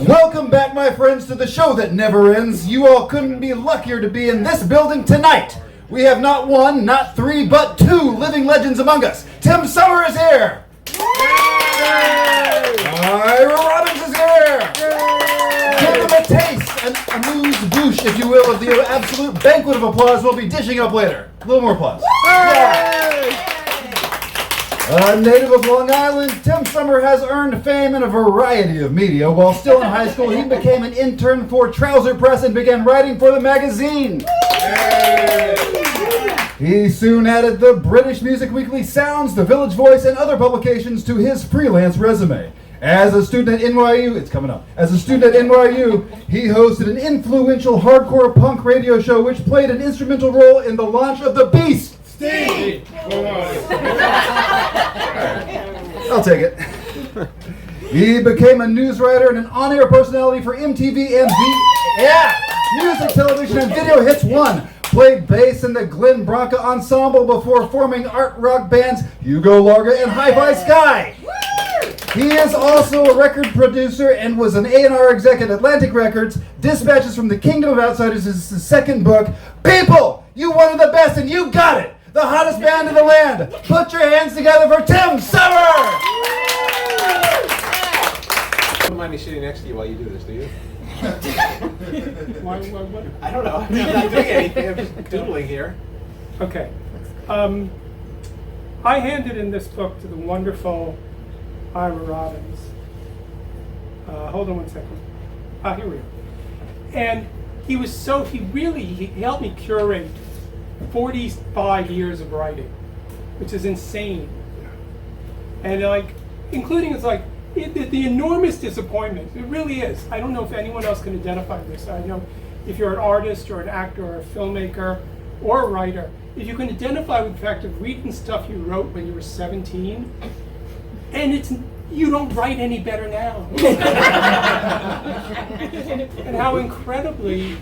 Welcome back, my friends, to the show that never ends. You all couldn't be luckier to be in this building tonight. We have not one, not three, but two living legends among us. Tim Sommer is here. Ira Robbins is here. Give them a taste, an amuse-bouche, if you will, of the absolute banquet of applause we'll be dishing up later. A little more applause. A native of Long Island, Tim Sommer has earned fame in a variety of media. While still in high school, he became an intern for Trouser Press and began writing for the magazine. He soon added the British Music Weekly Sounds, The Village Voice, and other publications to his freelance resume. As a student at NYU, As a student at NYU, he hosted an influential hardcore punk radio show which played an instrumental role in the launch of The Beast. Steve! I'll take it. He became a news writer and an on-air personality for MTV and music, television, and video hits one. Played bass in the Glenn Branca Ensemble before forming art rock bands Hugo Larga and Hi-Fi Sky. He is also a record producer and was an A&R exec at Atlantic Records. Dispatches from the Kingdom of Outsiders is his second book. People, you wanted the best and you got it. The hottest band in the land. Put your hands together for Tim Sommer. Don't mind me sitting next to you while you do this, do you? What? I don't know. I'm not doing anything. I'm just doodling here. Okay. I handed in this book to the wonderful Ira Robbins. Hold on one second. Here we go. And he helped me curate 45 years of writing, which is insane. And including the enormous disappointment. It really is. I don't know if anyone else can identify this. I know if you're an artist or an actor or a filmmaker or a writer, if you can identify with the fact of reading stuff you wrote when you were 17, and you don't write any better now. And how incredibly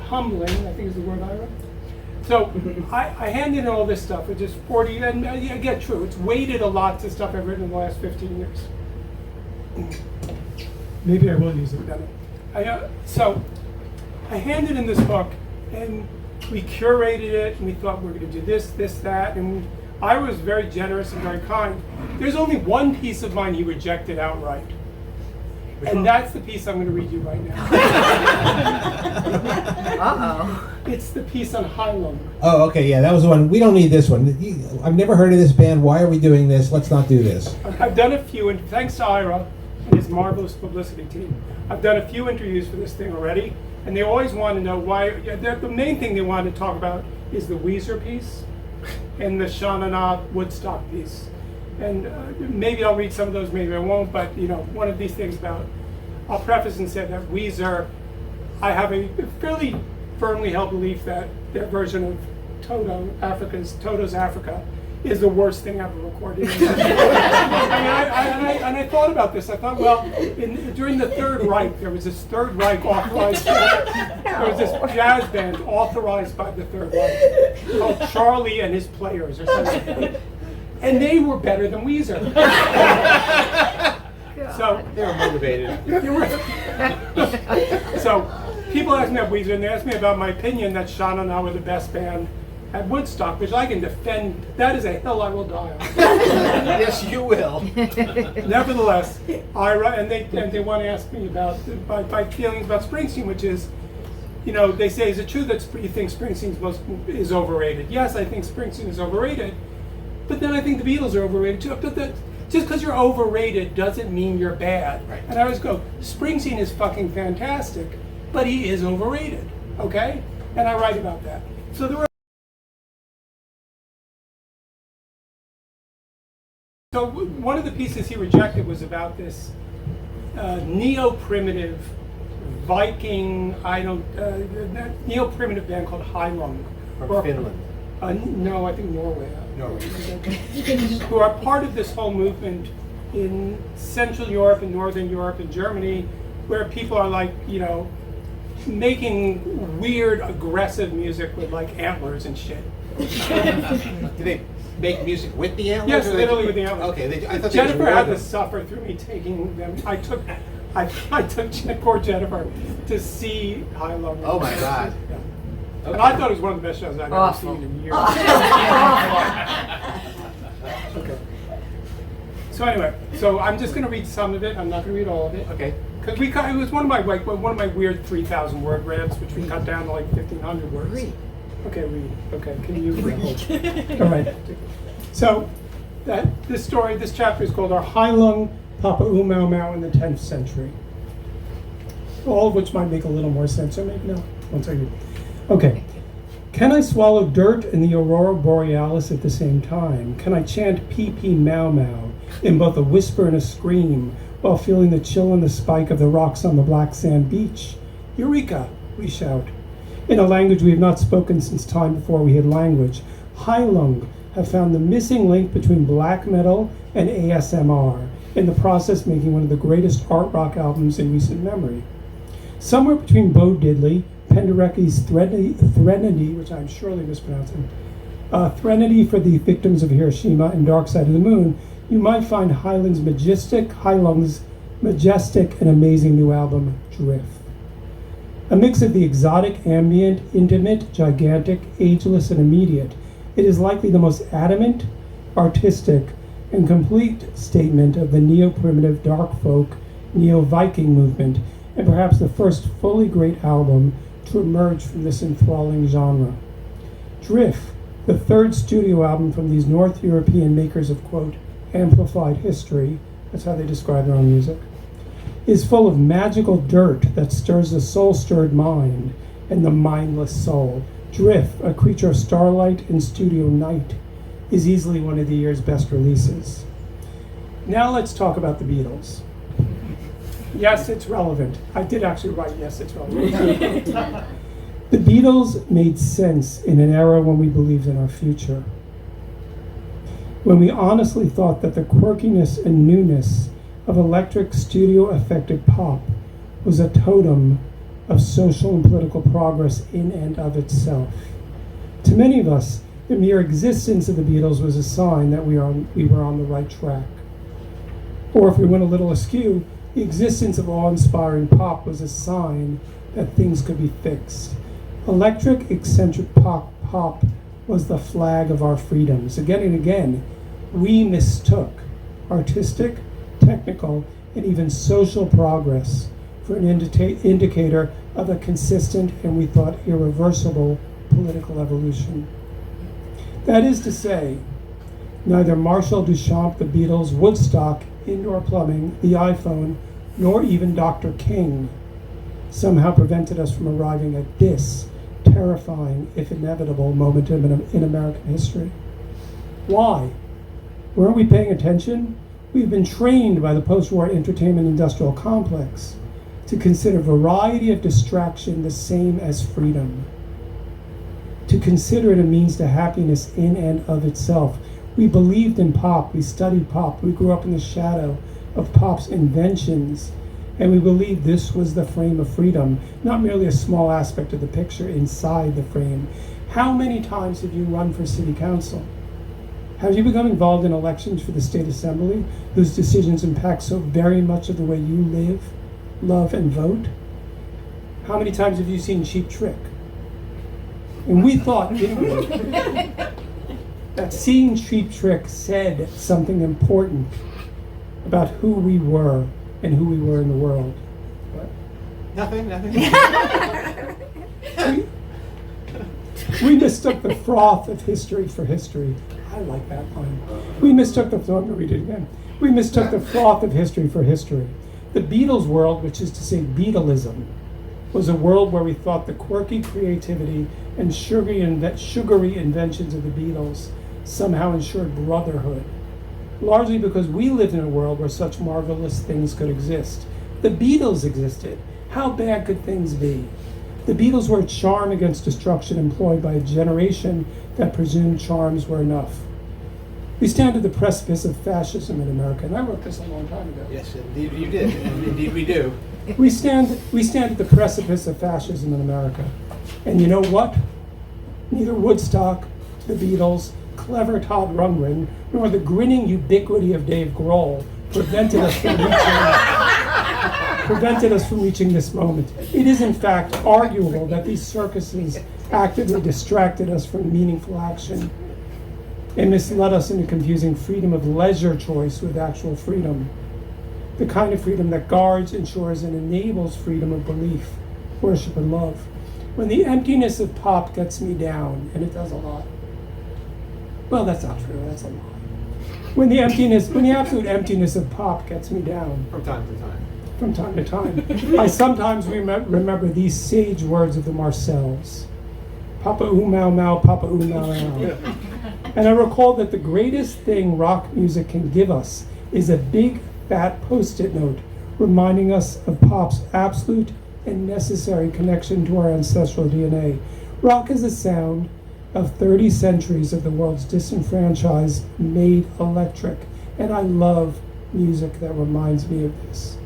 humbling, I think is the word I wrote. So I handed in all this stuff, which is 40, and I get true, it's weighted a lot to stuff I've written in the last 15 years. Maybe I will use it then. So I handed in this book, and we curated it, and we thought we were going to do this, that, and I was very generous and very kind. There's only one piece of mine he rejected outright. And that's the piece I'm going to read you right now. Uh-oh. It's the piece on Hylum. Oh, okay, yeah, that was the one. We don't need this one. I've never heard of this band. Why are we doing this? Let's not do this. I've done a few, and thanks to Ira and his marvelous publicity team, I've done a few interviews for this thing already, and they always want to know why. The main thing they want to talk about is the Weezer piece and the Sha-Na-Na Woodstock piece. And maybe I'll read some of those, maybe I won't, but one of these things I'll preface and say that Weezer, I have a fairly firmly held belief that their version of Toto's Africa is the worst thing ever recorded. I thought about this. I thought, well, during the Third Reich, there was this Third Reich authorized there was this jazz band authorized by the Third Reich called Charlie and His Players or something. And they were better than Weezer. So They were motivated. So people ask me about Weezer, and they ask me about my opinion that Sha-Na-Na were the best band at Woodstock, which I can defend. That is a hill I will die on. Yes, you will. Nevertheless, Ira, and they want to ask me about my feelings about Springsteen, which is, they say, is it true that you think Springsteen is overrated? Yes, I think Springsteen is overrated. But then I think the Beatles are overrated too. But just because you're overrated doesn't mean you're bad. Right. And I always go, Springsteen is fucking fantastic, but he is overrated, okay? And I write about that. So one of the pieces he rejected was about this neo-primitive Viking, neo-primitive band called Hylum. From Finland. No, I think Norway. Norway. Who are part of this whole movement in Central Europe and Northern Europe and Germany, where people are making weird, aggressive music with antlers and shit. Do make music with the antlers? Yes, or they literally just- with the antlers. Okay, I thought Jennifer they had just to suffer through me taking them. I took poor Jennifer to see High Lung. Oh my God. Yeah. Okay. And I thought it was one of the best shows I've ever Awful. seen in years. Okay. So anyway, so I'm just going to read some of it. I'm not going to read all of it. Okay. Because it was one of my weird 3,000 word rants, which we cut down to like 1,500 words. Read. Okay, read. Okay, can you read? All right. So this chapter is called "Our High Lung Papa Mau Mau in the 10th Century." All of which might make a little more sense, or maybe not. One second. Okay. Can I swallow dirt and the aurora borealis at the same time? Can I chant pee pee mau mau in both a whisper and a scream while feeling the chill and the spike of the rocks on the black sand beach? Eureka, we shout. In a language we have not spoken since time before we had language, High Lung have found the missing link between black metal and ASMR, in the process making one of the greatest art rock albums in recent memory. Somewhere between Bo Diddley, Penderecki's Threnody, which I'm surely mispronouncing, Threnody for the Victims of Hiroshima and Dark Side of the Moon, you might find High Lung's majestic and amazing new album, Drift. A mix of the exotic, ambient, intimate, gigantic, ageless, and immediate, it is likely the most adamant, artistic, and complete statement of the neo-primitive, dark folk, neo-Viking movement, and perhaps the first fully great album to emerge from this enthralling genre. Drift, the third studio album from these North European makers of, quote, amplified history, that's how they describe their own music, is full of magical dirt that stirs the soul-stirred mind and the mindless soul. Drift, a creature of starlight and studio night, is easily one of the year's best releases. Now let's talk about the Beatles. Yes, it's relevant. I did actually write, yes, it's relevant. The Beatles made sense in an era when we believed in our future. When we honestly thought that the quirkiness and newness of electric studio-affected pop was a totem of social and political progress in and of itself. To many of us, the mere existence of the Beatles was a sign that we were on the right track. Or if we went a little askew, the existence of awe-inspiring pop was a sign that things could be fixed. Electric, eccentric pop was the flag of our freedoms. Again and again, we mistook artistic, technical, and even social progress for an indicator of a consistent and, we thought, irreversible political evolution. That is to say, neither Marshall Duchamp, the Beatles, Woodstock, indoor plumbing, the iPhone, nor even Dr. King somehow prevented us from arriving at this terrifying, if inevitable, moment in American history. Why? Weren't we paying attention? We've been trained by the post-war entertainment industrial complex to consider variety of distraction the same as freedom, to consider it a means to happiness in and of itself. We believed in pop, we studied pop, we grew up in the shadow of pop's inventions, and we believed this was the frame of freedom, not merely a small aspect of the picture inside the frame. How many times have you run for city council? Have you become involved in elections for the state assembly, whose decisions impact so very much of the way you live, love, and vote? How many times have you seen Cheap Trick? And we thought, didn't we, that seeing Cheap Trick said something important about who we were and who we were in the world. What? Nothing. We mistook the froth of history for history. I like that line. We mistook the froth, read it again. We mistook the froth of history for history. The Beatles world, which is to say Beatlism, was a world where we thought the quirky creativity and sugary inventions of the Beatles somehow ensured brotherhood, largely because we lived in a world where such marvelous things could exist. The Beatles existed. How bad could things be? The Beatles were a charm against destruction employed by a generation that presumed charms were enough. We stand at the precipice of fascism in America, and I wrote this a long time ago. Yes, indeed you did. Indeed we do. We stand at the precipice of fascism in America. And you know what? Neither Woodstock, the Beatles, clever Todd Rundgren, nor the grinning ubiquity of Dave Grohl prevented us from reaching this moment. It is in fact arguable that these circuses actively distracted us from meaningful action and misled us into confusing freedom of leisure choice with actual freedom. The kind of freedom that guards, ensures, and enables freedom of belief, worship, and love. When the emptiness of pop gets me down, and it does a lot. Well, that's not true, that's a lie. When the absolute emptiness of pop gets me down. From time to time. I sometimes remember these sage words of the Marcells. Papa oo mau mau, papa oo mau mau. And I recall that the greatest thing rock music can give us is a big, fat post-it note reminding us of pop's absolute and necessary connection to our ancestral DNA. Rock is a sound of 30 centuries of the world's disenfranchised made electric, and I love music that reminds me of this.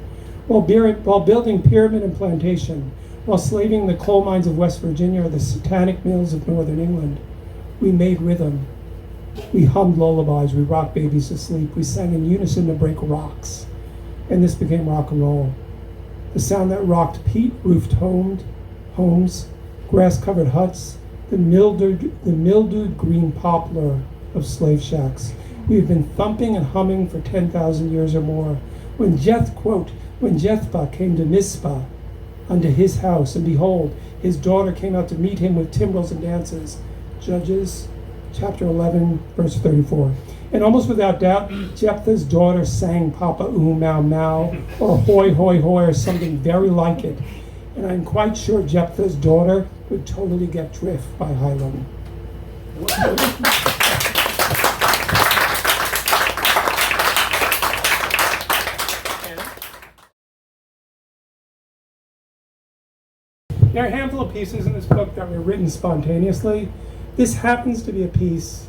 While building Pyramid and Plantation, while slaving the coal mines of West Virginia or the satanic mills of northern England, we made rhythm. We hummed lullabies, we rocked babies to sleep, we sang in unison to break rocks, and this became rock and roll. The sound that rocked peat-roofed homes, grass-covered huts, the mildewed green poplar of slave shacks. We have been thumping and humming for 10,000 years or more. When Jephthah came to Mizpah unto his house, and behold, his daughter came out to meet him with timbrels and dances. Judges chapter 11, verse 34. And almost without doubt, Jephthah's daughter sang Papa Oo Mau Mau, or Hoy Hoy Hoy, or something very like it. And I'm quite sure Jephthah's daughter would totally get Drift by Highland. There are a handful of pieces in this book that were written spontaneously. This happens to be a piece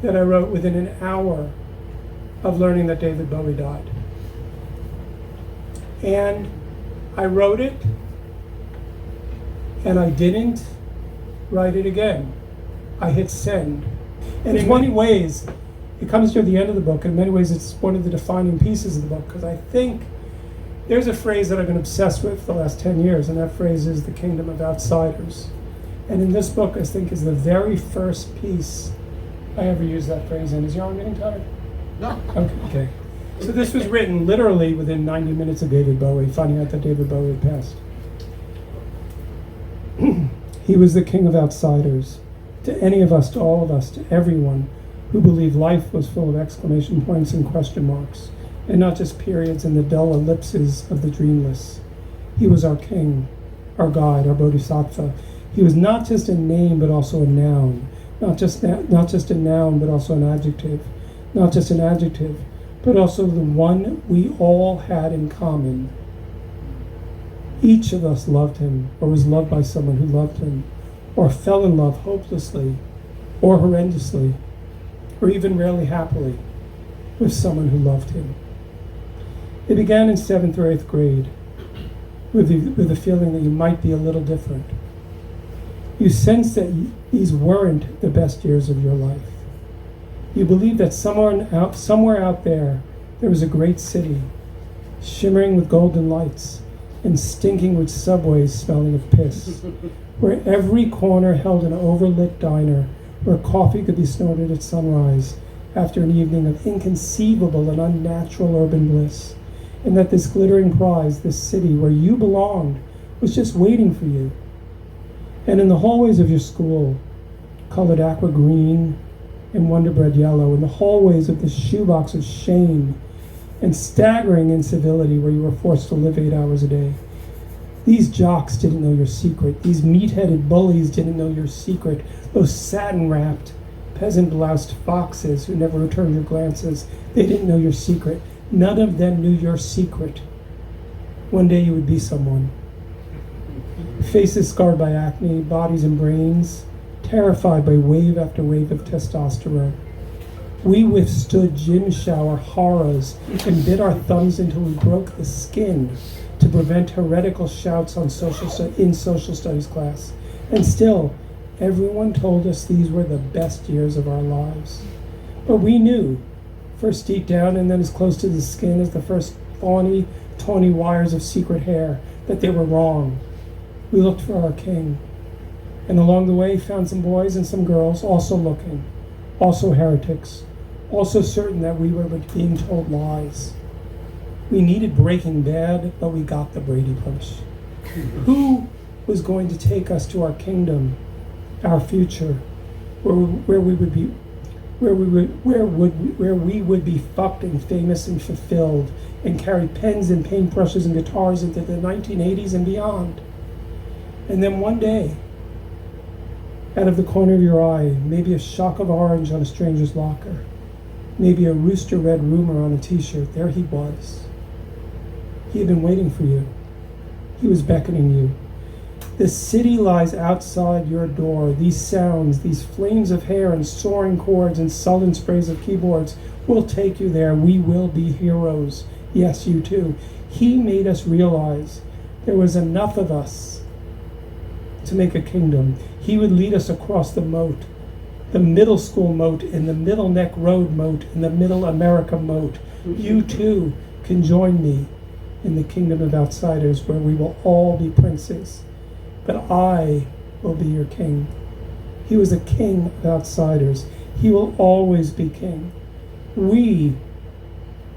that I wrote within an hour of learning that David Bowie died. And I wrote it, and I didn't write it again. I hit send. And in many ways, it comes near the end of the book. In many ways, it's one of the defining pieces of the book, because I think there's a phrase that I've been obsessed with for the last 10 years, and that phrase is the kingdom of outsiders. And in this book, I think, is the very first piece I ever used that phrase in. Is your arm getting tired? No. Okay. So this was written literally within 90 minutes of David Bowie, finding out that David Bowie had passed. He was the king of outsiders. To any of us, to all of us, to everyone who believed life was full of exclamation points and question marks, and not just periods and the dull ellipses of the dreamless. He was our king, our guide, our bodhisattva. He was not just a name, but also a noun. Not just a noun, but also an adjective. Not just an adjective, but also the one we all had in common. Each of us loved him, or was loved by someone who loved him, or fell in love hopelessly, or horrendously, or even rarely happily, with someone who loved him. It began in 7th or 8th grade, with the feeling that you might be a little different. You sensed that these weren't the best years of your life. You believed that somewhere out there was a great city, shimmering with golden lights and stinking with subways smelling of piss, where every corner held an overlit diner where coffee could be snorted at sunrise after an evening of inconceivable and unnatural urban bliss, and that this glittering prize, this city where you belonged, was just waiting for you. And in the hallways of your school, colored aqua green and Wonder Bread yellow, in the hallways of the shoebox of shame and staggering incivility where you were forced to live 8 hours a day. These jocks didn't know your secret. These meat-headed bullies didn't know your secret. Those satin-wrapped, peasant-bloused foxes who never returned your glances, they didn't know your secret. None of them knew your secret. One day you would be someone. Faces scarred by acne, bodies and brains, terrified by wave after wave of testosterone. We withstood gym shower horrors and bit our thumbs until we broke the skin to prevent heretical shouts in social studies class. And still, Everyone told us these were the best years of our lives. But we knew, first deep down and then as close to the skin as the first tawny wires of secret hair, that they were wrong. We looked for our king, and along the way found some boys and some girls also looking, also heretics, also certain that we were being told lies. We needed Breaking Bad, but we got the Brady Bunch. Who was going to take us to our kingdom, our future, where we would be fucked and famous and fulfilled, and carry pens and paintbrushes and guitars into the 1980s and beyond? And then one day, out of the corner of your eye, maybe a shock of orange on a stranger's locker, maybe a rooster red rumor on a t-shirt, there he was. He had been waiting for you. He was beckoning you. The city lies outside your door. These sounds, these flames of hair and soaring chords and sullen sprays of keyboards will take you there. We will be heroes. Yes, you too. He made us realize there was enough of us to make a kingdom. He would lead us across the moat, the middle school moat, and the Middle Neck Road moat, and the Middle America moat. You too can join me in the kingdom of outsiders, where we will all be princes, but I will be your king. He was a king of outsiders. He will always be king. We,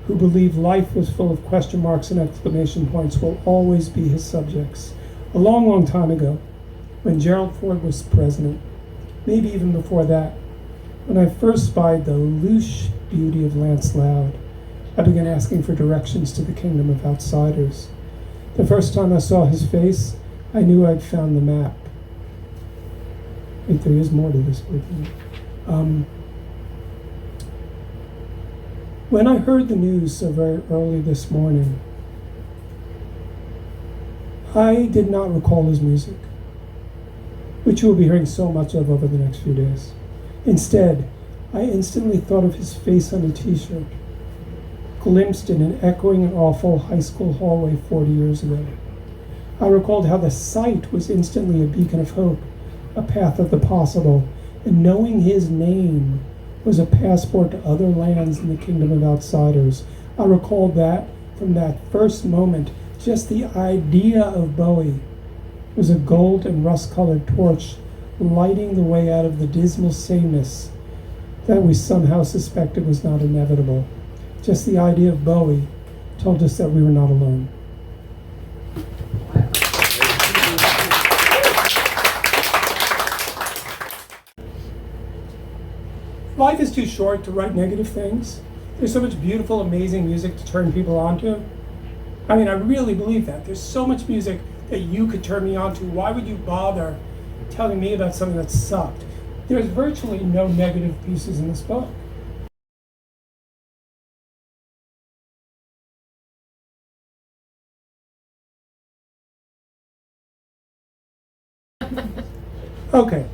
who believe life was full of question marks and exclamation points, will always be his subjects. A long, long time ago, when Gerald Ford was president, maybe even before that, when I first spied the louche beauty of Lance Loud, I began asking for directions to the kingdom of outsiders. The first time I saw his face, I knew I'd found the map. Wait, there is more to this. When I heard the news so very early this morning, I did not recall his music, which you will be hearing so much of over the next few days. Instead, I instantly thought of his face on a t-shirt, glimpsed in an echoing and awful high school hallway 40 years ago. I recalled how the sight was instantly a beacon of hope, a path of the possible, and knowing his name was a passport to other lands in the kingdom of outsiders. I recalled that from that first moment, just the idea of Bowie was a gold and rust-colored torch lighting the way out of the dismal sameness that we somehow suspected was not inevitable. Just the idea of Bowie told us that we were not alone. Life is too short to write negative things. There's so much beautiful, amazing music to turn people on to. I mean, I really believe that. There's so much music that you could turn me on to. Why would you bother telling me about something that sucked? There's virtually no negative pieces in this book. Okay.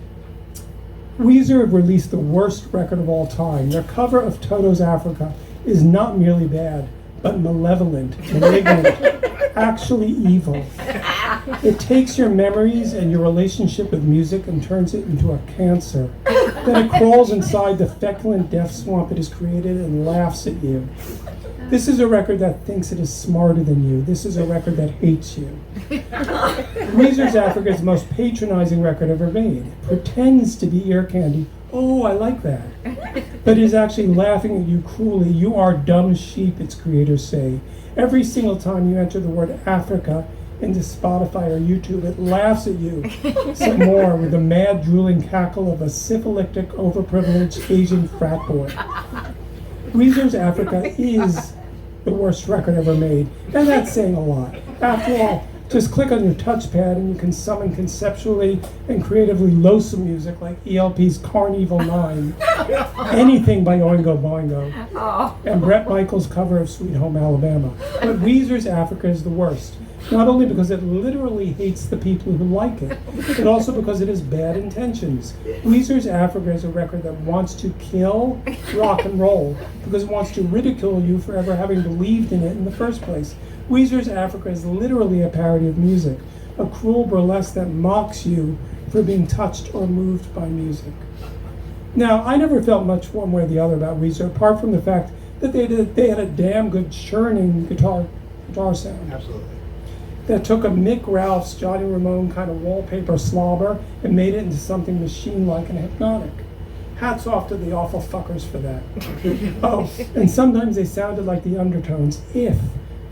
Weezer have released the worst record of all time. Their cover of Toto's Africa is not merely bad, but malevolent, malignant, actually evil. It takes your memories and your relationship with music and turns it into a cancer. Then it crawls inside the feculent death swamp it has created and laughs at you. This is a record that thinks it is smarter than you. This is a record that hates you. Weezer's Africa is the most patronizing record ever made. It pretends to be ear candy. Oh, I like that. But is actually laughing at you cruelly. You are dumb sheep, its creators say. Every single time you enter the word Africa into Spotify or YouTube, it laughs at you some more with the mad drooling cackle of a syphilitic, overprivileged Asian frat boy. Weezer's Africa is the worst record ever made, and that's saying a lot. After all, just click on your touchpad and you can summon conceptually and creatively loathsome music like ELP's Carnival 9, anything by Oingo Boingo, and Bret Michaels' cover of Sweet Home Alabama. But Weezer's Africa is the worst, not only because it literally hates the people who like it, but also because it has bad intentions. Weezer's Africa is a record that wants to kill rock and roll because it wants to ridicule you for ever having believed in it in the first place. Weezer's Africa is literally a parody of music, a cruel burlesque that mocks you for being touched or moved by music. Now, I never felt much one way or the other about Weezer, apart from the fact that they had a damn good churning guitar sound. Absolutely. That took a Mick Ralph's Johnny Ramone kind of wallpaper slobber and made it into something machine-like and hypnotic. Hats off to the awful fuckers for that. Oh, and sometimes they sounded like the Undertones, if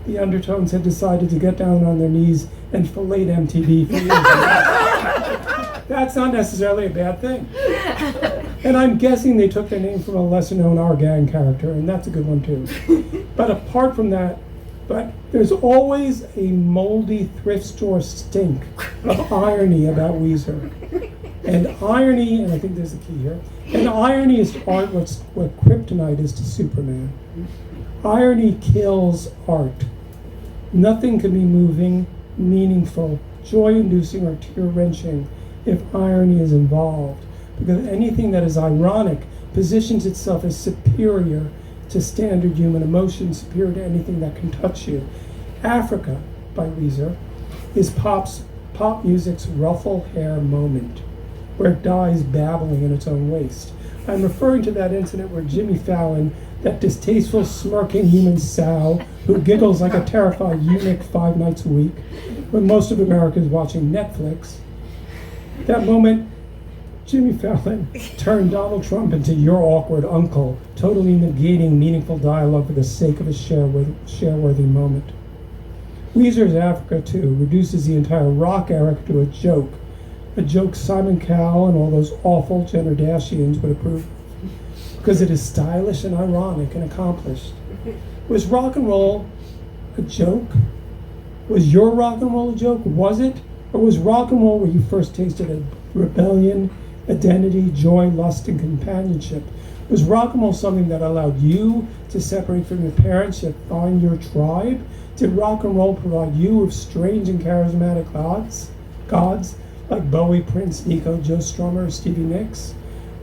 the Undertones had decided to get down on their knees and fillet MTV for years. That's not necessarily a bad thing. And I'm guessing they took their name from a lesser-known Our Gang character, and that's a good one too. But apart from that, there's always a moldy thrift store stink of irony about Weezer. And irony, and I think there's the key here, and irony is to art what kryptonite is to Superman. Irony kills art. Nothing can be moving, meaningful, joy-inducing, or tear-wrenching if irony is involved, because anything that is ironic positions itself as superior to standard human emotion, superior to anything that can touch you. Africa, by Weezer, is pop music's ruffle hair moment, where it dies babbling in its own waste. I'm referring to that incident where Jimmy Fallon, that distasteful, smirking human sow who giggles like a terrified eunuch 5 nights a week, when most of America is watching Netflix, that moment, Jimmy Fallon turned Donald Trump into your awkward uncle, totally negating meaningful dialogue for the sake of a share-worthy moment. Weezer's Africa, too, reduces the entire rock era to a joke Simon Cowell and all those awful Jenner Dashians would approve of, because it is stylish and ironic and accomplished. Was rock and roll a joke? Was your rock and roll a joke? Was it? Or was rock and roll where you first tasted a rebellion, identity, joy, lust, and companionship? Was rock and roll something that allowed you to separate from your parents yet find your tribe? Did rock and roll provide you with strange and charismatic gods like Bowie, Prince, Nico, Joe Strummer, or Stevie Nicks?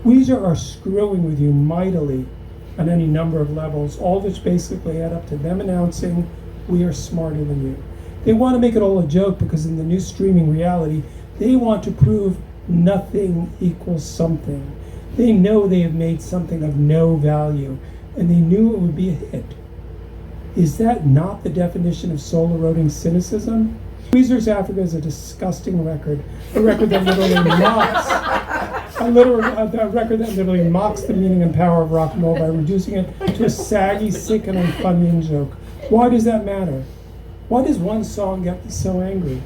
Weezer are screwing with you mightily on any number of levels, all of which basically add up to them announcing, we are smarter than you. They want to make it all a joke because in the new streaming reality, they want to prove nothing equals something. They know they have made something of no value, and they knew it would be a hit. Is that not the definition of soul-eroding cynicism? Weezer's Africa is a disgusting record, a record that literally mocks the meaning and power of rock and roll by reducing it to a saggy, sick, and unfunny joke. Why does that matter? Why does one song get me so angry?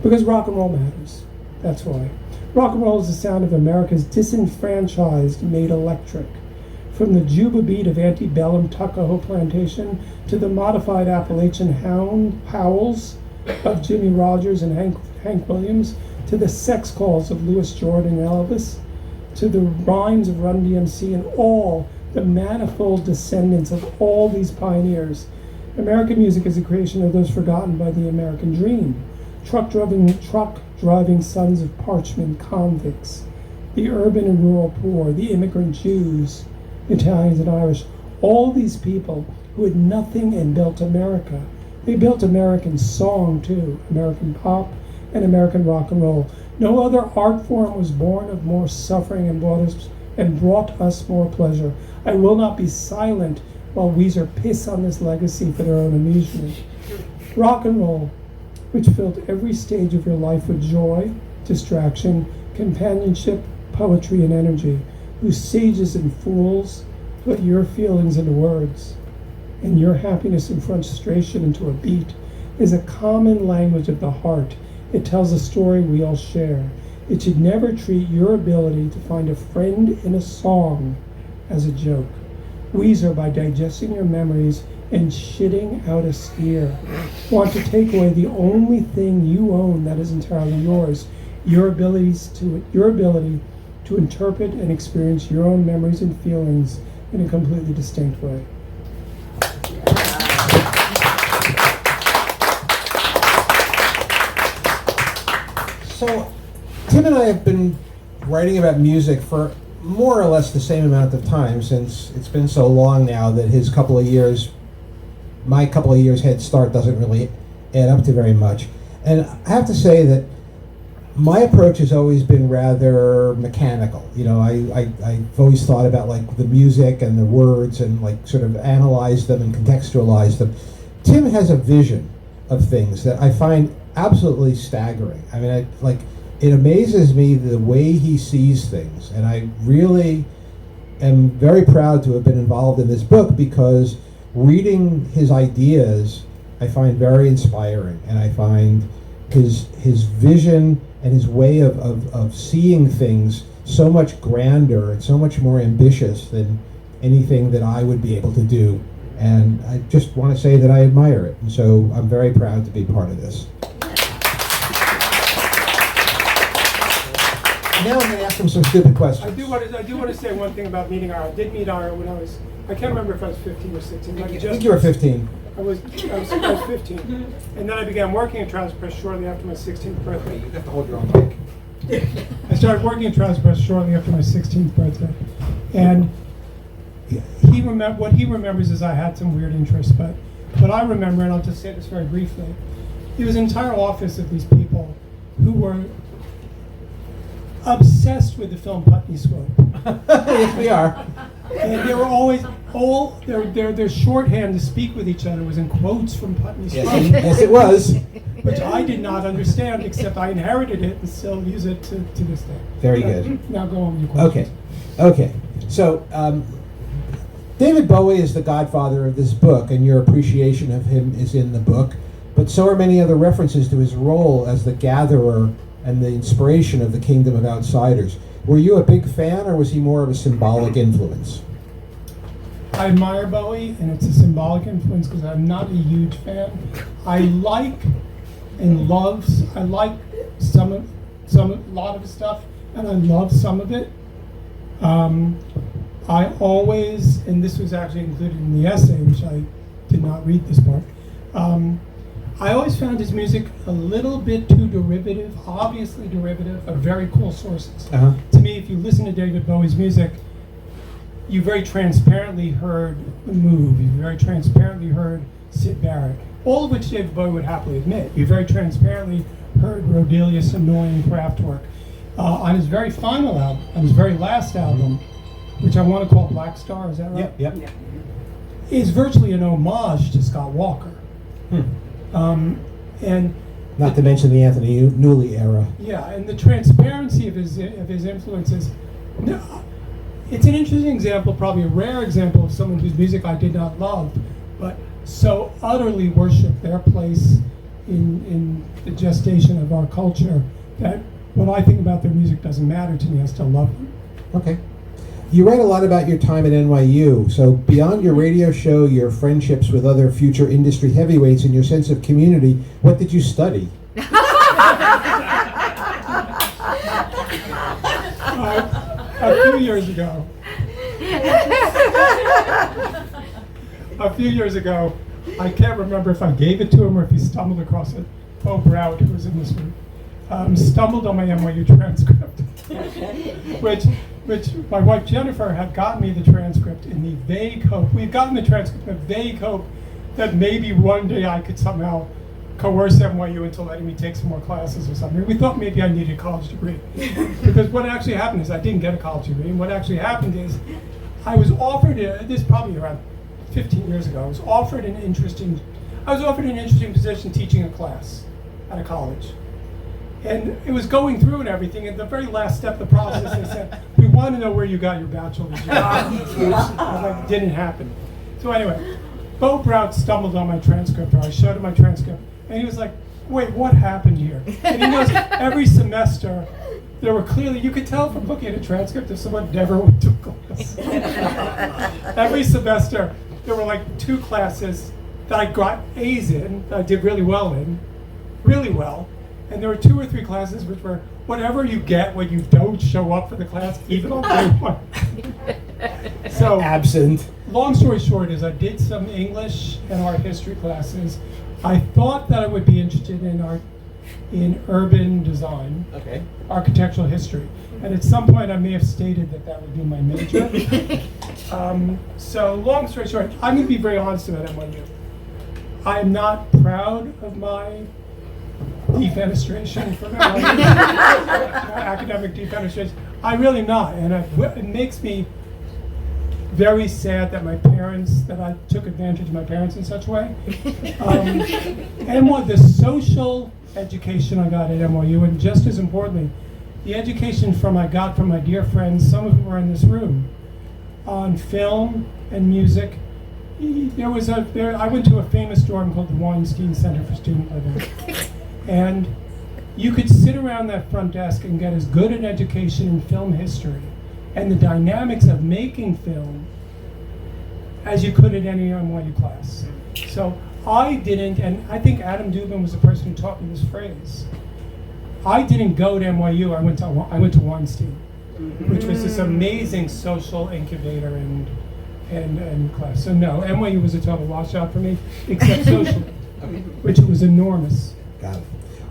Because rock and roll matters. That's why. Rock and roll is the sound of America's disenfranchised made electric. From the Juba beat of antebellum Tuckahoe Plantation to the modified Appalachian howls of Jimmy Rogers and Hank Williams, to the sex calls of Louis Jordan and Elvis, to the rhymes of Run DMC and all the manifold descendants of all these pioneers. American music is a creation of those forgotten by the American dream. Truck driving sons of parchment convicts, the urban and rural poor, the immigrant Jews, Italians and Irish, all these people who had nothing and built America. They built American song too, American pop and American rock and roll. No other art form was born of more suffering and brought us more pleasure. I will not be silent while Weezer piss on this legacy for their own amusement. Rock and roll, which filled every stage of your life with joy, distraction, companionship, poetry, and energy, whose sages and fools put your feelings into words, and your happiness and frustration into a beat, is a common language of the heart. It tells a story we all share. It should never treat your ability to find a friend in a song as a joke. Weezer, by digesting your memories and shitting out a sneer, want to take away the only thing you own that is entirely yours, your ability to interpret and experience your own memories and feelings in a completely distinct way. So, Tim and I have been writing about music for more or less the same amount of time, since it's been so long now that my couple of years head start doesn't really add up to very much. And I have to say that my approach has always been rather mechanical. You know, I've always thought about like the music and the words and like sort of analyze them and contextualize them. Tim has a vision of things that I find absolutely staggering. I mean, it amazes me the way he sees things, and I really am very proud to have been involved in this book because reading his ideas I find very inspiring, and I find his vision and his way of seeing things so much grander and so much more ambitious than anything that I would be able to do. And I just want to say that I admire it, and so I'm very proud to be part of this. Now I'm going to ask him some stupid questions. I do want to say one thing about meeting Ira. I did meet Ira when I can't remember if I was 15 or 16. I think you were 15. I was 15. And then I began working at Trouser Press shortly after my 16th birthday. You have to hold your own mic. I started working at Trouser Press shortly after my 16th birthday. And what he remembers is I had some weird interests, but what I remember, and I'll just say this very briefly, it was an entire office of these people who were obsessed with the film Putney Swope. Yes, we are. And they were always their shorthand to speak with each other was in quotes from Putney Swope. Yes, it was. Which I did not understand, except I inherited it and still use it to this day. Very good. Now go on with your questions. Okay. So, David Bowie is the godfather of this book, and your appreciation of him is in the book, but so are many other references to his role as the gatherer and the inspiration of the Kingdom of Outsiders. Were you a big fan, or was he more of a symbolic influence? I admire Bowie, and it's a symbolic influence because I'm not a huge fan. I like a lot of his stuff, and I love some of it. I always, and this was actually included in the essay, which I did not read this part, I always found his music a little bit too derivative, obviously derivative, of very cool sources. Uh-huh. To me, if you listen to David Bowie's music, you very transparently heard The Move, you very transparently heard Syd Barrett, all of which David Bowie would happily admit. You very transparently heard Rodelius' annoying Kraftwerk. On his very final album, on his very last album, which I want to call Black Star, is that right? Yep. Is virtually an homage to Scott Walker. And not to mention the Anthony Newley era. Yeah, and the transparency of his influences. It's an interesting example, probably a rare example of someone whose music I did not love, but so utterly worshiped their place in the gestation of our culture that what I think about their music doesn't matter to me. I still love them. Okay. You write a lot about your time at NYU, so beyond your radio show, your friendships with other future industry heavyweights, and your sense of community, what did you study? A few years ago, I can't remember if I gave it to him or if he stumbled across it. Bo Browd, who was in this room, stumbled on my NYU transcript, which my wife Jennifer had gotten me the transcript in the vague hope, we'd gotten the transcript in the vague hope that maybe one day I could somehow coerce NYU into letting me take some more classes or something. We thought maybe I needed a college degree. Because what actually happened is I didn't get a college degree, and what actually happened is I was offered, this probably around 15 years ago, I was offered an interesting position teaching a class at a college. And it was going through and everything, and the very last step of the process, they said, we want to know where you got your bachelor's degree. It didn't happen. So anyway, Bo Browd stumbled on my transcript, or I showed him my transcript, and he was like, wait, what happened here? And he knows every semester, there were clearly, you could tell from looking at a transcript if someone never went to class. Every semester, there were like 2 classes that I got A's in, that I did really well in, really well. And there were 2 or 3 classes which were whatever you get when you don't show up for the class, even on day 1. So, absent. Long story short is I did some English and art history classes. I thought that I would be interested in urban design, architectural history. And at some point I may have stated that would be my major. So long story short, I'm going to be very honest about NYU. I am not proud of my defenestration from academic defenestration. I really am not, and it makes me very sad that I took advantage of my parents in such a way. And what the social education I got at NYU, and just as importantly, the education I got from my dear friends, some of whom are in this room, on film and music. I went to a famous dorm called the Weinstein Center for Student Living. And you could sit around that front desk and get as good an education in film history and the dynamics of making film as you could at any NYU class. So I didn't, and I think Adam Dubin was the person who taught me this phrase. I didn't go to NYU, I went to Weinstein, which was this amazing social incubator and class. So no, NYU was a total washout for me, except socially, which was enormous. Got it.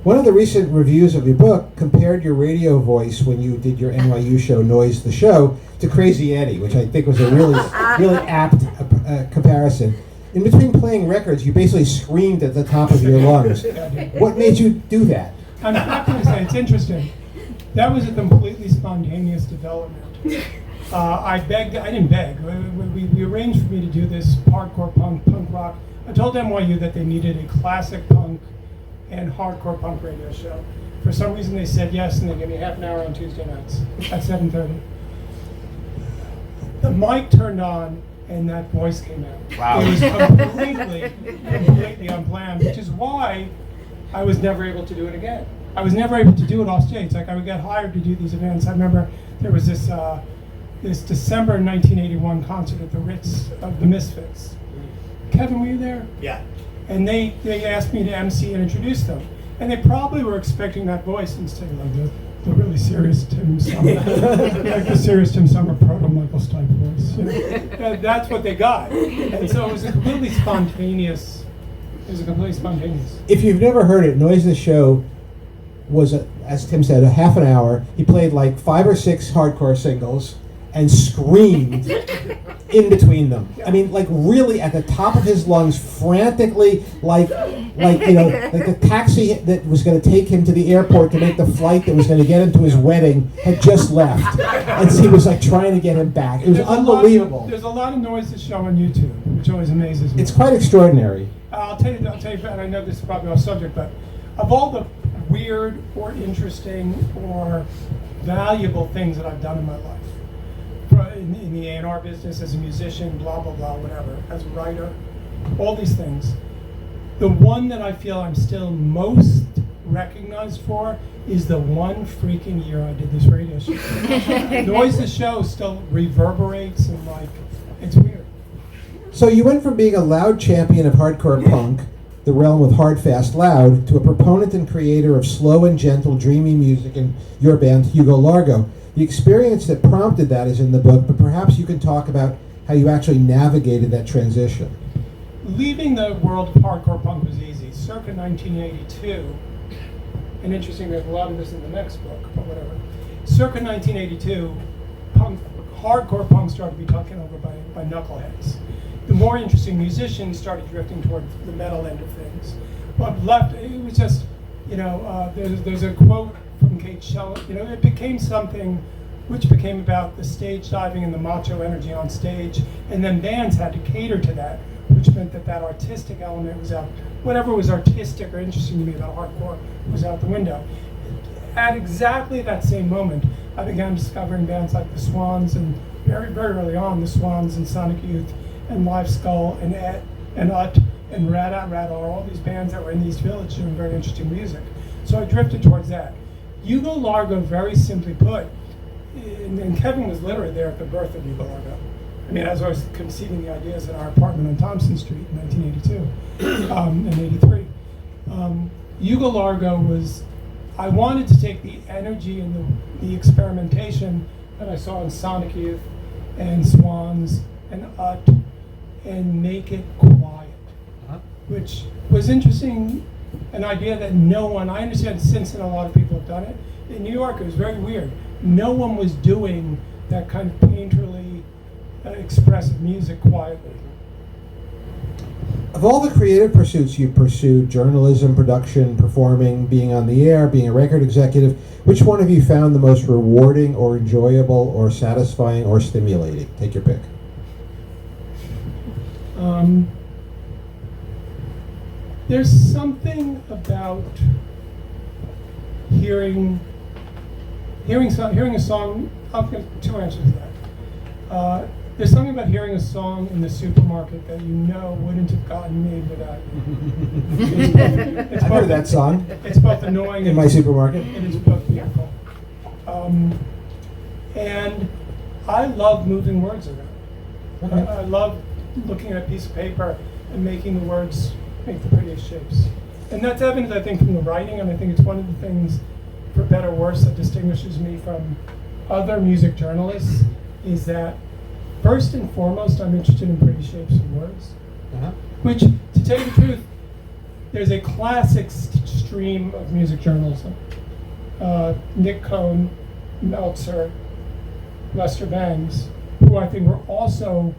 One of the recent reviews of your book compared your radio voice when you did your NYU show, Noise the Show, to Crazy Eddie, which I think was a really apt comparison. In between playing records, you basically screamed at the top of your lungs. What made you do that? I'm not going to say, it's interesting. That was a completely spontaneous development. I didn't beg. We arranged for me to do this hardcore punk rock. I told NYU that they needed a classic punk and hardcore punk radio show. For some reason they said yes, and they gave me half an hour on Tuesday nights at 7:30. The mic turned on, and that voice came out. Wow. It was completely unplanned, which is why I was never able to do it again. I was never able to do it off stage. Like, I would get hired to do these events. I remember there was this December 1981 concert at the Ritz of the Misfits. Kevin, were you there? Yeah. And they asked me to MC and introduce them. And they probably were expecting that voice instead of like the really serious Tim Sommer, like the serious Tim Sommer proto-Michael Stipe voice. You know? That's what they got. And so it was a completely spontaneous. If you've never heard it, Noise the Show was, as Tim said, a half an hour. He played like 5 or 6 hardcore singles and screamed in between them. I mean, like really at the top of his lungs, frantically, like the taxi that was going to take him to the airport to make the flight that was going to get him to his wedding had just left, and so he was like trying to get him back. It was unbelievable. There's a lot of Noise to Show on YouTube, which always amazes me. It's quite extraordinary. I'll tell you, and I know this is probably off subject, but of all the weird or interesting or valuable things that I've done in my life, in the A&R business, as a musician, blah, blah, blah, whatever, as a writer, all these things, the one that I feel I'm still most recognized for is the one freaking year I did this radio show. Noise the Show still reverberates, and like, it's weird. So you went from being a loud champion of hardcore punk, the realm of hard, fast, loud, to a proponent and creator of slow and gentle, dreamy music in your band, Hugo Largo. The experience that prompted that is in the book, but perhaps you can talk about how you actually navigated that transition. Leaving the world of hardcore punk was easy. Circa 1982, and interesting, there's a lot of this in the next book, but whatever. Circa 1982, hardcore punk started to be taken over by knuckleheads. The more interesting musicians started drifting toward the metal end of things. What left, it was just, there's a quote from Kate Shelley, it became something which became about the stage diving and the macho energy on stage, and then bands had to cater to that, which meant that artistic element was out. Whatever was artistic or interesting to me about hardcore was out the window. At exactly that same moment, I began discovering bands like the Swans, and very, very early on, the Swans and Sonic Youth and Live Skull and Ut and Rad all these bands that were in East Village doing very interesting music. So I drifted towards that. Hugo Largo, very simply put, and Kevin was literally there at the birth of Hugo Largo. I mean, as I was conceiving the ideas in our apartment on Thompson Street in 1982 and 83. Hugo Largo was, I wanted to take the energy and the experimentation that I saw in Sonic Youth and Swans and Ut and make it quiet, which was interesting. An idea that no one, I understand since then a lot of people have done it. In New York, it was very weird. No one was doing that kind of painterly, expressive music quietly. Of all the creative pursuits you've pursued, journalism, production, performing, being on the air, being a record executive, which one have you found the most rewarding or enjoyable or satisfying or stimulating? Take your pick. There's something about hearing a song. I'll give two answers to that. There's something about hearing a song in the supermarket that you know wouldn't have gotten made without you. I've heard that song It's both annoying in my supermarket. It is both beautiful. And I love moving words around. Okay. I love looking at a piece of paper and making the words make the prettiest shapes. And that's evident, I think, from the writing, and I think it's one of the things, for better or worse, that distinguishes me from other music journalists, is that first and foremost, I'm interested in pretty shapes of words. Uh-huh. Which, to tell you the truth, there's a classic stream of music journalism. Nick Cohn, Meltzer, Lester Bangs, who I think were also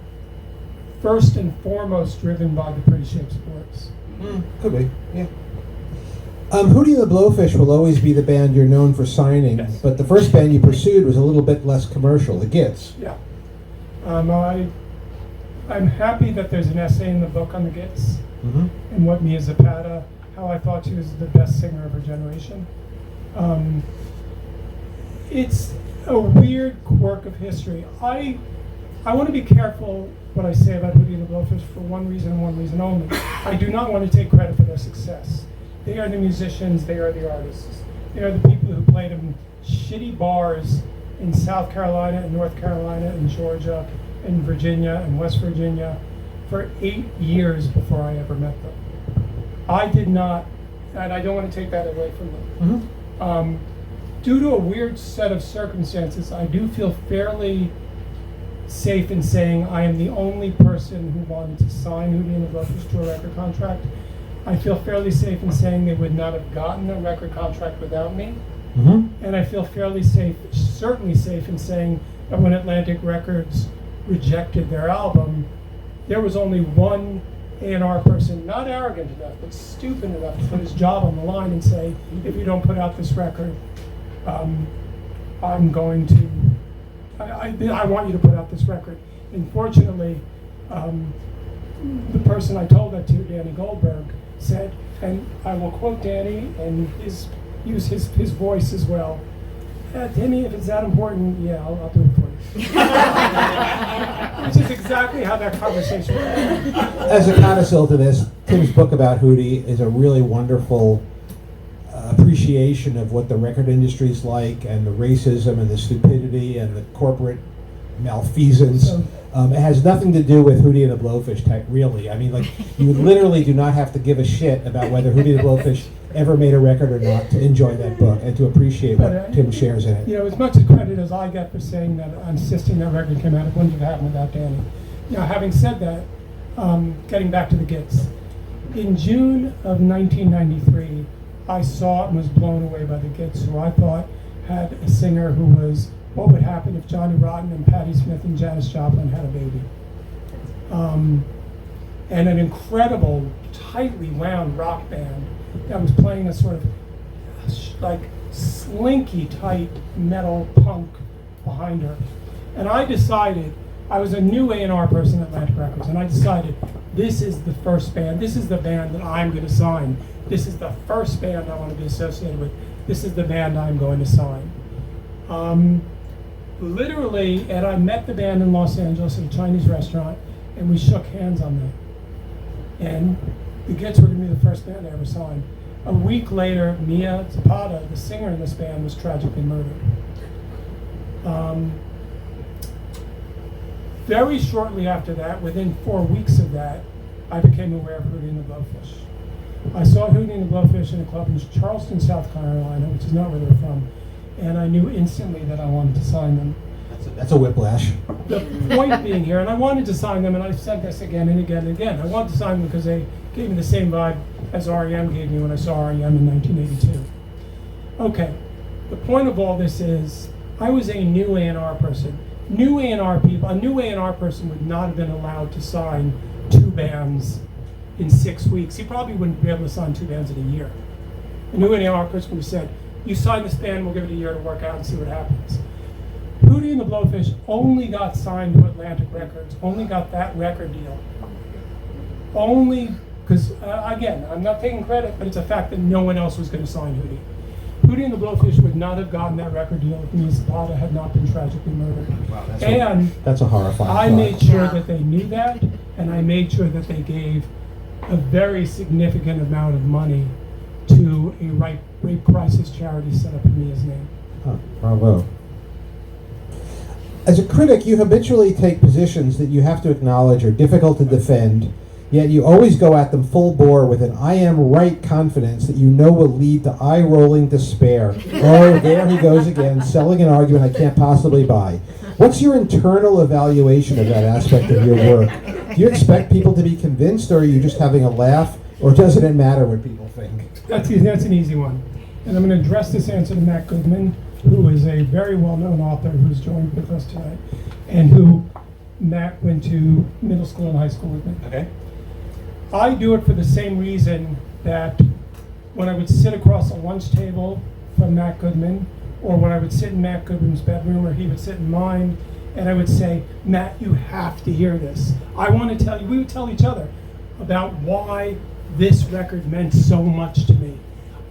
first and foremost driven by the pretty shapes of words. Could be, yeah. Hootie and the Blowfish will always be the band you're known for signing, Yes. but the first band you pursued was a little bit less commercial, the Gits. Yeah. I'm happy that there's an essay in the book on the Gits Mm-hmm. and what Mia Zapata, how I thought she was the best singer of her generation. It's a weird quirk of history. I want to be careful what I say about Hootie and the Blowfish for one reason and one reason only. I do not want to take credit for their success. They are the musicians, they are the artists. They are the people who played in shitty bars in South Carolina and North Carolina and Georgia and Virginia and West Virginia for 8 years before I ever met them. I did not, and I don't want to take that away from them. Mm-hmm. Due to a weird set of circumstances, I do feel fairly safe in saying I am the only person who wanted to sign Hootie and the Blowfish to a record contract. I feel fairly safe in saying they would not have gotten a record contract without me. Mm-hmm. And I feel fairly safe, certainly safe in saying that when Atlantic Records rejected their album, there was only one A&R person, not arrogant enough, but stupid enough to put his job on the line and say, if you don't put out this record, I'm going to, I want you to put out this record. Unfortunately, the person I told that to, Danny Goldberg, said, and I will quote Danny and use his voice as well. Timmy, if it's that important, yeah, I'll do it for you. Which is exactly how that conversation went. As a codicil to this, Tim's book about Hootie is a really wonderful appreciation of what the record industry is like, and the racism and the stupidity and the corporate malfeasance. It has nothing to do with Hootie and the Blowfish type, really. I mean, like, you literally do not have to give a shit about whether Hootie and the Blowfish ever made a record or not to enjoy that book and to appreciate what Tim shares in it. You know, as much credit as I get for saying that, insisting that record came out, it wouldn't have happened without Danny. Now, having said that, getting back to the Gits, in June of 1993, I saw and was blown away by the Gits, who I thought had a singer who was what would happen if Johnny Rotten and Patti Smith and Janis Joplin had a baby. And an incredible, tightly wound rock band that was playing a sort of like slinky tight metal punk behind her. And I decided, I was a new A&R person at Atlantic Records, and I decided this is the first band, this is the band that I'm going to sign. This is the first band I want to be associated with. This is the band I'm going to sign. Literally, and I met the band in Los Angeles at a Chinese restaurant, and we shook hands on that. And the Gits were going to be the first band I ever signed. A week later, Mia Zapata, the singer in this band, was tragically murdered. Very shortly after that, within 4 weeks of that, I became aware of Hootie and the Blowfish. I saw Hootie and the Blowfish in a club in Charleston, South Carolina, which is not where they're from, and I knew instantly that I wanted to sign them. That's a whiplash. The point being here, and I wanted to sign them, and I've said this again and again and again, I wanted to sign them because they gave me the same vibe as R.E.M. gave me when I saw R.E.M. in 1982. Okay, the point of all this is, I was a new A&R person. New A&R people, a new A&R person would not have been allowed to sign two bands in 6 weeks, he probably wouldn't be able to sign 2 bands in a year. I knew any artist would have said, you sign this band, we'll give it a year to work out and see what happens. Hootie and the Blowfish only got signed to Atlantic Records, only got that record deal. Only because, again, I'm not taking credit, but it's a fact that no one else was going to sign Hootie. Hootie and the Blowfish would not have gotten that record deal if Mia Zapata had not been tragically murdered. Wow, that's a horrifying I thought. made sure that they knew that, and I made sure that they gave a very significant amount of money to a rape crisis charity set up in Mia's name. Huh, bravo. As a critic, you habitually take positions that you have to acknowledge are difficult to defend, yet you always go at them full bore with an I am right confidence that you know will lead to eye-rolling despair. Oh, there he goes again, selling an argument I can't possibly buy. What's your internal evaluation of that aspect of your work? Do you expect people to be convinced, or are you just having a laugh, or doesn't it matter what people think? That's an easy one. And I'm going to address this answer to Matt Goodman, who is a very well-known author who's joined with us tonight, and who Matt went to middle school and high school with me. Okay. I do it for the same reason that when I would sit across a lunch table from Matt Goodman, or when I would sit in Matt Goodman's bedroom, or he would sit in mine, and I would say, Matt, you have to hear this. I want to tell you, we would tell each other about why this record meant so much to me.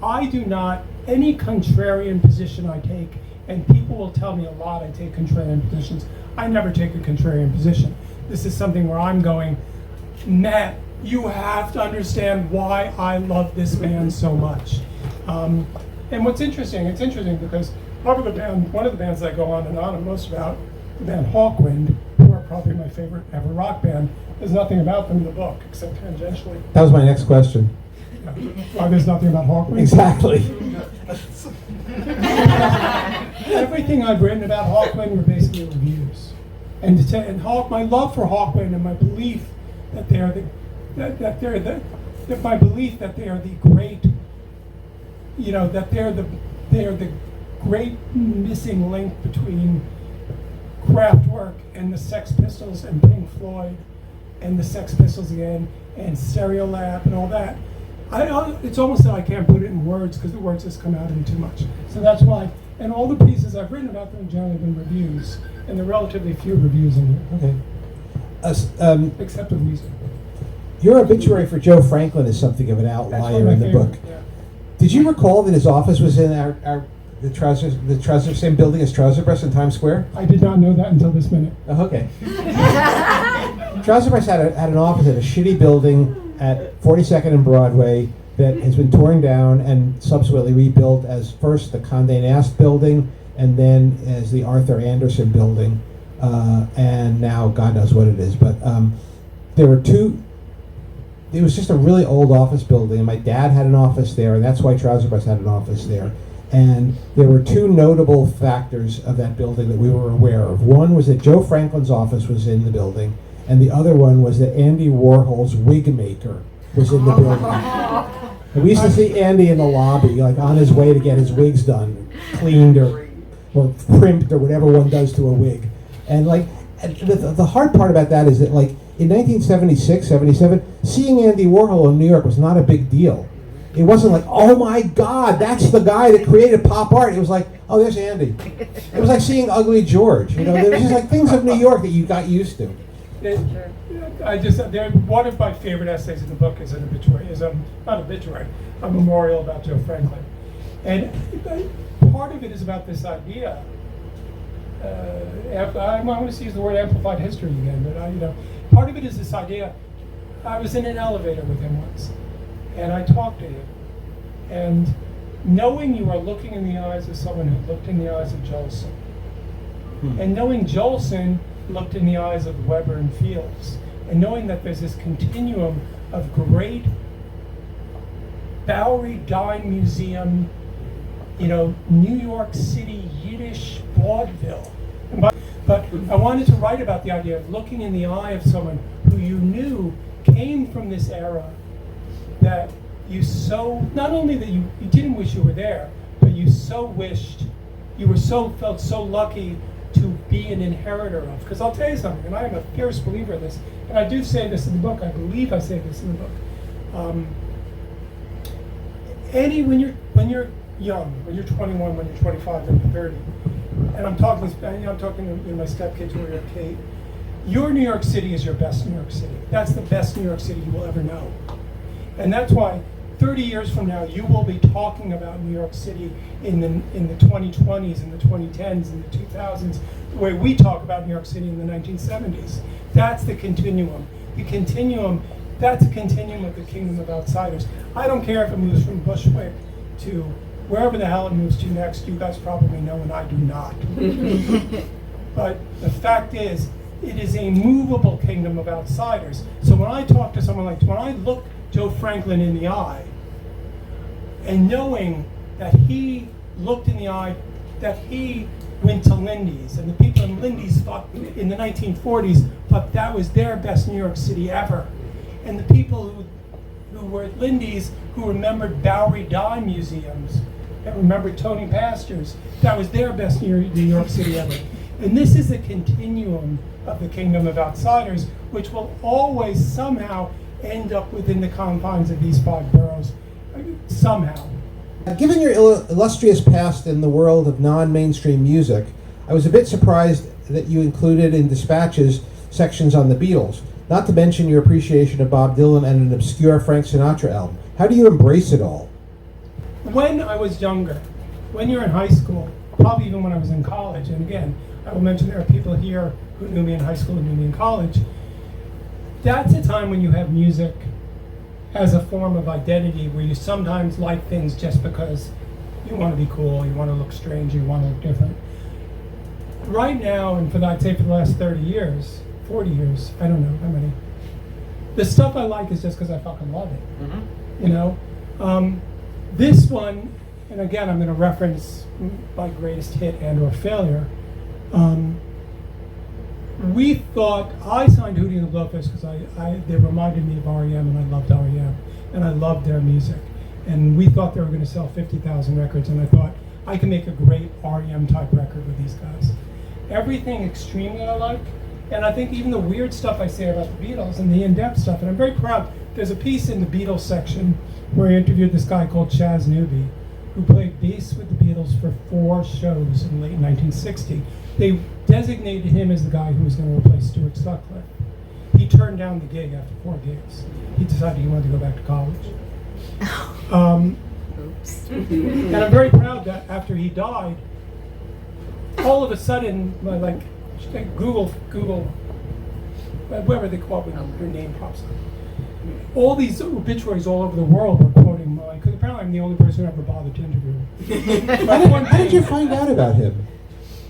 I do not, any contrarian position I take, and people will tell me a lot I take contrarian positions, I never take a contrarian position. This is something where I'm going, Matt, you have to understand why I love this band so much. And what's interesting, it's interesting because probably one of the bands I go on and most about, the band Hawkwind, who are probably my favorite ever rock band, there's nothing about them in the book except tangentially. That was my next question. Why there's nothing about Hawkwind? Exactly. Everything I've written about Hawkwind were basically reviews. And my love for Hawkwind and my belief that they are my belief that they are the great, that they are the great missing link between Kraftwerk and the Sex Pistols and Pink Floyd and the Sex Pistols again and Stereolab and all that. It's almost that I can't put it in words because the words just come out of me too much. So that's why, and all the pieces I've written about them have generally been reviews, and there are relatively few reviews in here. Okay. Except the music. Your obituary for Joe Franklin is something of an outlier in the book. Yeah. Did you recall that his office was in the same building as Trouser Press in Times Square? I did not know that until this minute. Oh, okay. Trouser Press had an office at a shitty building at 42nd and Broadway that has been torn down and subsequently rebuilt as first the Condé Nast building and then as the Arthur Anderson building, and now God knows what it is. But there were two. It was just a really old office building, and my dad had an office there, and that's why Trouser Press had an office there. And there were two notable factors of that building that we were aware of. One was that Joe Franklin's office was in the building, and the other one was that Andy Warhol's wig maker was in the building. And we used to see Andy in the lobby, like on his way to get his wigs done, cleaned or crimped or whatever one does to a wig. And the hard part about that is that in 1976, 77, seeing Andy Warhol in New York was not a big deal. It wasn't like, oh my God, that's the guy that created pop art. It was like, oh, there's Andy. It was like seeing Ugly George. There was just things of New York that you got used to. One of my favorite essays in the book is an obituary, not obituary, a memorial about Joe Franklin. And part of it is about this idea. I want to use the word amplified history again, but part of it is this idea. I was in an elevator with him once, and I talked to him. And knowing you are looking in the eyes of someone who looked in the eyes of Jolson, and knowing Jolson looked in the eyes of Weber and Fields, and knowing that there's this continuum of great Bowery Dime Museum, New York City Yiddish vaudeville. But I wanted to write about the idea of looking in the eye of someone who you knew came from this era that you not only that you didn't wish you were there, but you felt so lucky to be an inheritor of. Because I'll tell you something, and I am a fierce believer in this, and I do say this in the book, I believe I say this in the book. When you're young, when you're 21, when you're 25, when you're 30, and I'm talking to my stepkids who are at Kate. Your New York City is your best New York City. That's the best New York City you will ever know, and that's why 30 years from now you will be talking about New York City in the 2020s, in the 2010s, in the 2000s, the way we talk about New York City in the 1970s. That's the continuum. That's a continuum of the kingdom of outsiders. I don't care if it moves from Bushwick to wherever the hell it moves to next. You guys probably know, and I do not. But the fact is, it is a movable kingdom of outsiders. So when I talk to someone when I look Joe Franklin in the eye, and knowing that he looked in the eye, that he went to Lindy's, and the people in Lindy's thought in the 1940s thought that was their best New York City ever. And the people who were at Lindy's, who remembered Bowery Dye museums, and remembered Tony Pastor's, that was their best New York City ever. And this is a continuum of the kingdom of outsiders, which will always somehow end up within the confines of these 5 boroughs, somehow. Given your illustrious past in the world of non-mainstream music, I was a bit surprised that you included in Dispatches sections on the Beatles, not to mention your appreciation of Bob Dylan and an obscure Frank Sinatra album. How do you embrace it all? When I was younger, when you're in high school, probably even when I was in college, and again, I will mention there are people here who knew me in high school and knew me in college, that's a time when you have music as a form of identity, where you sometimes like things just because you want to be cool, you want to look strange, you want to look different. Right now, and I'd say for the last 30 years, 40 years, I don't know how many, the stuff I like is just because I fucking love it. Mm-hmm. You know? This one, and again, I'm going to reference my greatest hit and or failure. We thought, I signed Hootie and the Blowfish because they reminded me of R.E.M. and I loved R.E.M. and I loved their music. And we thought they were going to sell 50,000 records, and I thought, I can make a great R.E.M. type record with these guys. Everything extremely I like, and I think even the weird stuff I say about the Beatles and the in-depth stuff, and I'm very proud. There's a piece in the Beatles section where I interviewed this guy called Chaz Newby, who played bass with the Beatles for 4 shows in late 1960. They designated him as the guy who was going to replace Stuart Sutcliffe. He turned down the gig after 4 gigs. He decided he wanted to go back to college. Oops. And I'm very proud that after he died, all of a sudden, like Google, wherever they call it, when your name pops up. All these obituaries all over the world were quoting mine, because apparently I'm the only person who ever bothered to interview him. How did you find out about him?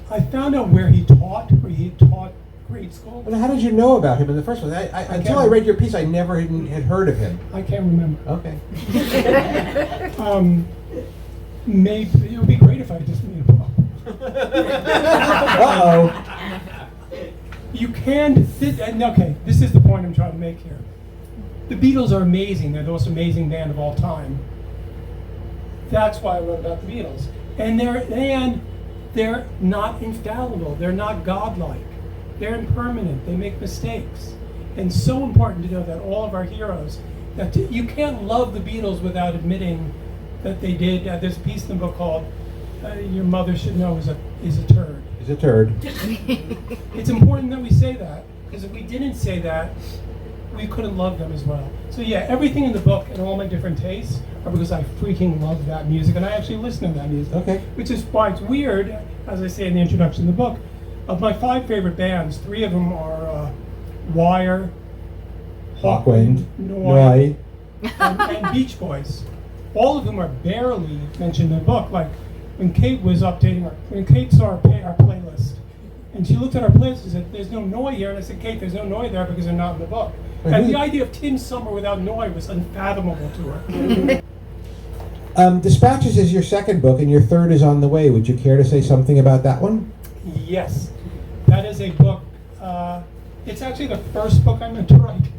I found out where he taught grade school. And how did you know about him in the first place? Until I read your piece, I never had heard of him. I can't remember. Okay. Maybe it would be great if I just made a book. Uh-oh. You can, okay, this is the point I'm trying to make here. The Beatles are amazing. They're the most amazing band of all time. That's why I wrote about the Beatles. And they're not infallible. They're not godlike. They're impermanent. They make mistakes. And so important to know that all of our heroes, that you can't love the Beatles without admitting that they did. There's a piece in the book called Your Mother Should Know is a Turd. He's a turd. It's important that we say that, because if we didn't say that, we couldn't love them as well. So yeah, everything in the book and all my different tastes are because I freaking love that music, and I actually listen to that music. Okay. Which is why it's weird, as I say in the introduction of the book, of my 5 favorite bands, 3 of them are Wire, Hawkwind, Noi, and Beach Boys. All of whom are barely mentioned in the book. Like when Kate saw our playlist, and she looked at our playlist and said, "There's no Noi here," and I said, "Kate, there's no Noi there because they're not in the book." And the idea of Tim Sommer without Noi was unfathomable to her. Dispatches is your second book, and your third is on the way. Would you care to say something about that one? Yes, that is a book. It's actually the first book I meant to write.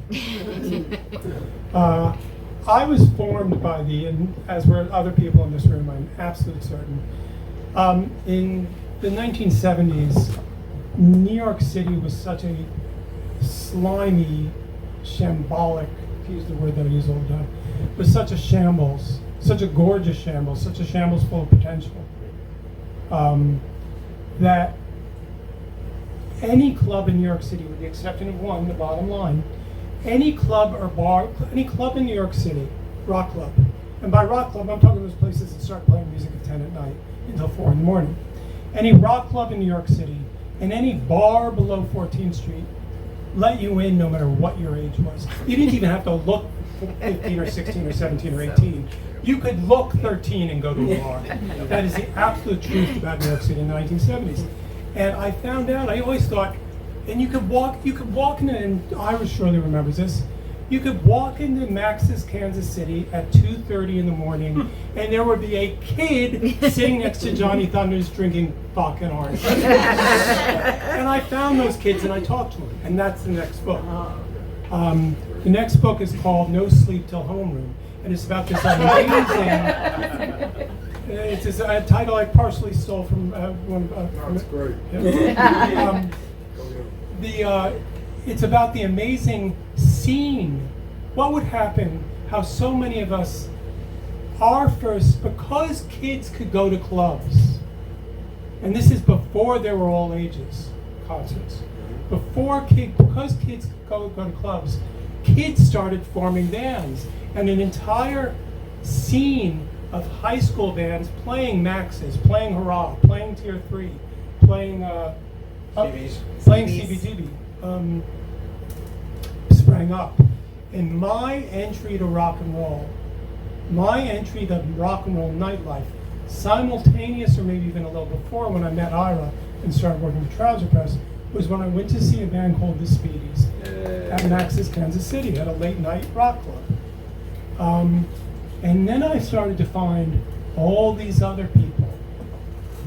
I was formed by and as were other people in this room, I'm absolutely certain. In the 1970s, New York City was such a slimy, shambolic to use the word that I use all the time, was such a shambles, such a gorgeous shambles, such a shambles full of potential, that any club in New York City, with the exception of one, the bottom line, any club or bar, any club in New York City, rock club, and by rock club, I'm talking those places that start playing music at 10 at night until 4 in the morning. Any rock club in New York City and any bar below 14th Street let you in no matter what your age was. You didn't even have to look 15 or 16 or 17 or 18. You could look 13 and go to a bar. That is the absolute truth about New York City in the 1970s. And I found out, I always thought, and you could walk into, and Ira surely remembers this, you could walk into Max's Kansas City at 2:30 in the morning, and there would be a kid sitting next to Johnny Thunders drinking vodka and orange. And I found those kids and I talked to them, and that's the next book. The next book is called No Sleep Till Homeroom, and it's about this amazing. It's a title I partially stole from one. That's great. It's about the amazing scene. What would happen? How so many of us are first, because kids could go to clubs, and this is before there were all ages concerts. Because kids could go to clubs, kids started forming bands, and an entire scene of high school bands playing Max's, playing Hurrah, playing Tier 3, playing CBGB, sprang up. And my entry to rock and roll nightlife, simultaneous or maybe even a little before when I met Ira and started working with Trouser Press, was when I went to see a band called the Speedies at Max's Kansas City at a late night rock club. And then I started to find all these other people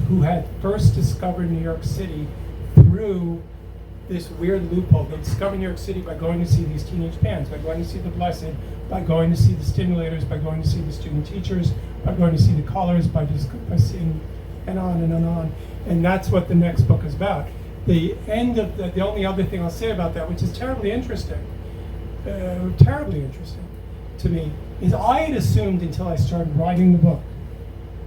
who had first discovered New York City through this weird loophole. They discovered New York City by going to see these teenage bands, by going to see the Blessed, by going to see the Stimulators, by going to see the Student Teachers, by going to see the Colors, by seeing, and on and on. And that's what the next book is about. The only other thing I'll say about that, which is terribly interesting to me, is I had assumed until I started writing the book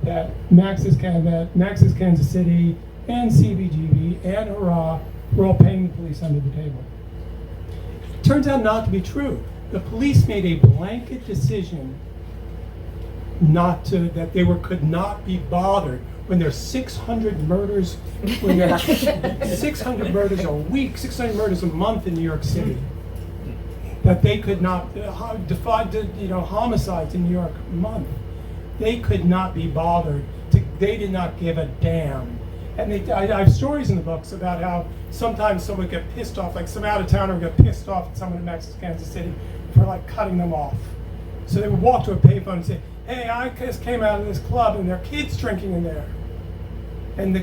that Max's Kansas City and CBGB and Hurrah were all paying the police under the table. It turns out not to be true. The police made a blanket decision that they could not be bothered when there's 600 murders, when there's 600 murders a week, 600 murders a month in New York City, that they could not homicides in New York a month. They could not be bothered. They did not give a damn. And I have stories in the books about how sometimes someone would get pissed off, like some out-of-towner would get pissed off at someone in Max's Kansas City for like cutting them off. So they would walk to a payphone and say, "Hey, I just came out of this club and there are kids drinking in there." And the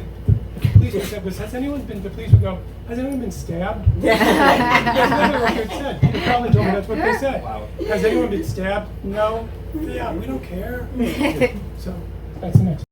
police would say, the police would go, "Has anyone been stabbed?" That's literally what they said. Peter probably told me that's what they said. Wow. Has anyone been stabbed? No. Yeah, we don't care. So that's the next